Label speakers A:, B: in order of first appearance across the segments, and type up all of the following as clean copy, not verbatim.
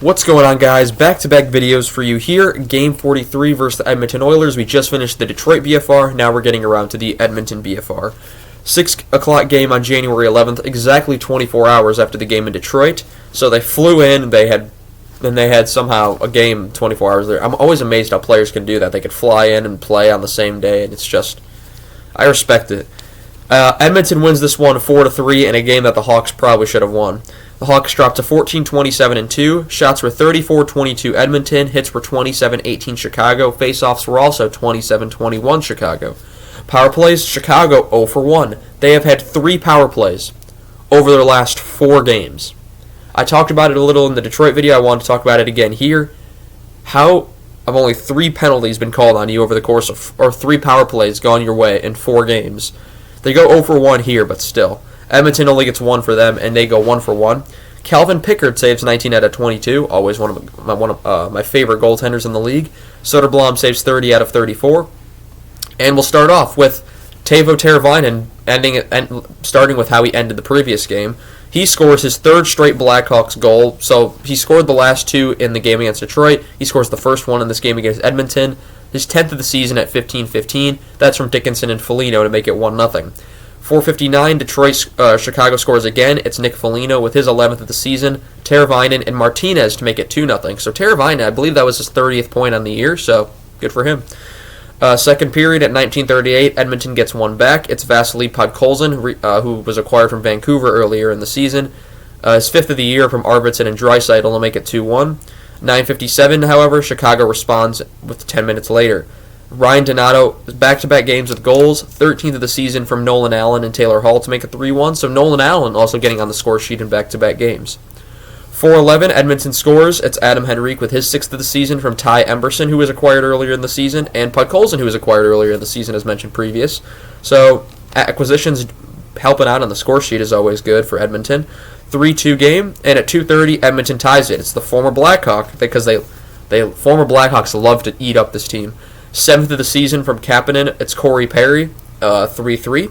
A: What's going on, guys? Back-to-back videos for you here. Game 43 versus the Edmonton Oilers. We just finished the Detroit BFR. Now we're getting around to the Edmonton BFR. 6 o'clock game on January 11th, exactly 24 hours after the game in Detroit. So they flew in. They had somehow a game 24 hours there. I'm always amazed how players can do that. They could fly in and play on the same day, and it's just, I respect it. Edmonton wins this one 4-3 in a game that the Hawks probably should have won. The Hawks dropped to 14-27-2. Shots were 34-22 Edmonton. Hits were 27-18 Chicago. Faceoffs were also 27-21 Chicago. Power plays, Chicago 0 for 1. They have had 3 power plays over their last 4 games. I talked about it a little in the Detroit video. I want to talk about it again here. How have only 3 penalties been called on you over the course of, or 3 power plays gone your way in 4 games? They go 0 for 1 here, but still. Edmonton only gets 1 for them, and they go 1 for 1. Calvin Pickard saves 19 out of 22, always one of my favorite goaltenders in the league. Soderblom saves 30 out of 34. And we'll start off with Teuvo Teravainen starting with how he ended the previous game. He scores his 3rd straight Blackhawks goal. So he scored the last 2 in the game against Detroit. He scores the first one in this game against Edmonton. His 10th of the season at 15-15. That's from Dickinson and Foligno to make it 1-0. 4:59, Chicago scores again. It's Nick Foligno with his 11th of the season. Teravainen and Martinez to make it 2-0. So Teravainen, I believe that was his 30th point on the year, so good for him. Second period at 19:38, Edmonton gets 1 back. It's Vasily Podkolzin, who was acquired from Vancouver earlier in the season. His 5th of the year from Arvidsson and Draisaitl to make it 2-1. 9:57, however, Chicago responds with 10 minutes later. Ryan Donato, back-to-back games with goals, 13th of the season from Nolan Allen and Taylor Hall to make it 3-1, so Nolan Allen also getting on the score sheet in back-to-back games. 4:11, Edmonton scores. It's Adam Henrique with his 6th of the season from Ty Emberson, who was acquired earlier in the season, and Podkolzin, who was acquired earlier in the season, as mentioned previous. So acquisitions helping out on the score sheet is always good for Edmonton. 3-2 game, and at 2:30, Edmonton ties it. It's the former Blackhawk, because former Blackhawks love to eat up this team. 7th of the season from Kapanen, it's Corey Perry, 3-3.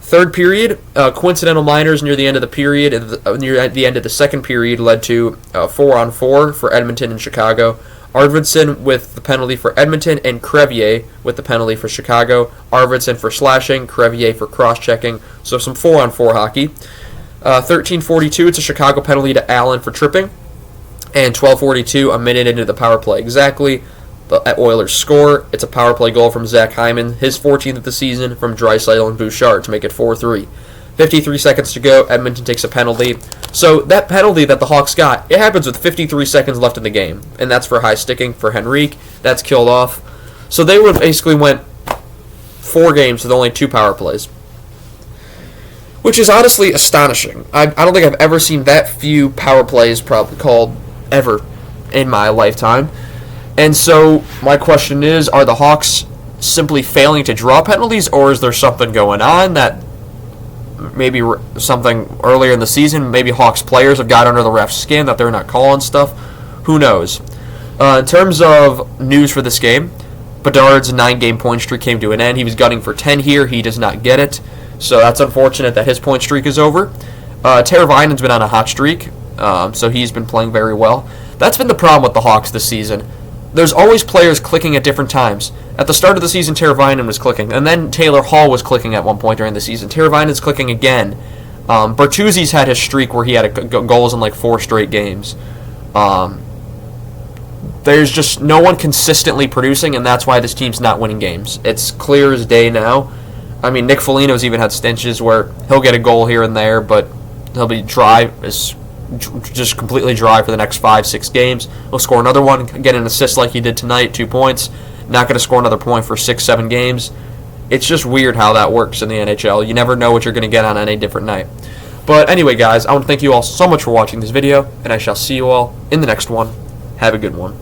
A: Third period, coincidental minors near the end of the period, near the end of the second period, led to 4-on-4 for Edmonton and Chicago. Arvidsson with the penalty for Edmonton, and Crevier with the penalty for Chicago. Arvidsson for slashing, Crevier for cross-checking, so some 4-on-4 hockey. 13:42, it's a Chicago penalty to Allen for tripping, and 12:42, a minute into the power play exactly, the Oilers score. It's a power play goal from Zach Hyman, his 14th of the season from Draisaitl and Bouchard to make it 4-3. 53 seconds to go, Edmonton takes a penalty. So that penalty that the Hawks got, it happens with 53 seconds left in the game, and that's for high sticking for Henrique. That's killed off. So they would basically went 4 games with only 2 power plays, which is honestly astonishing. I don't think I've ever seen that few power plays probably called ever in my lifetime. And so my question is, are the Hawks simply failing to draw penalties, or is there something going on that maybe something earlier in the season, maybe Hawks players have got under the ref's skin that they're not calling stuff? Who knows? In terms of news for this game, Bedard's 9-game point streak came to an end. He was gunning for 10 here. He does not get it. So that's unfortunate that his point streak is over. Teravainen's been on a hot streak, so he's been playing very well. That's been the problem with the Hawks this season. There's always players clicking at different times. At the start of the season, Teravainen was clicking, and then Taylor Hall was clicking at one point during the season. Teravainen's clicking again. Bertuzzi's had his streak where he had goals in like 4 straight games. There's just no one consistently producing, and that's why this team's not winning games. It's clear as day now. I mean, Nick Foligno's even had stinches where he'll get a goal here and there, but he'll be dry, just completely dry for the next 5-6 games. He'll score another one, get an assist like he did tonight, 2 points. Not going to score another point for 6-7 games. It's just weird how that works in the NHL. You never know what you're going to get on any different night. But anyway, guys, I want to thank you all so much for watching this video, and I shall see you all in the next one. Have a good one.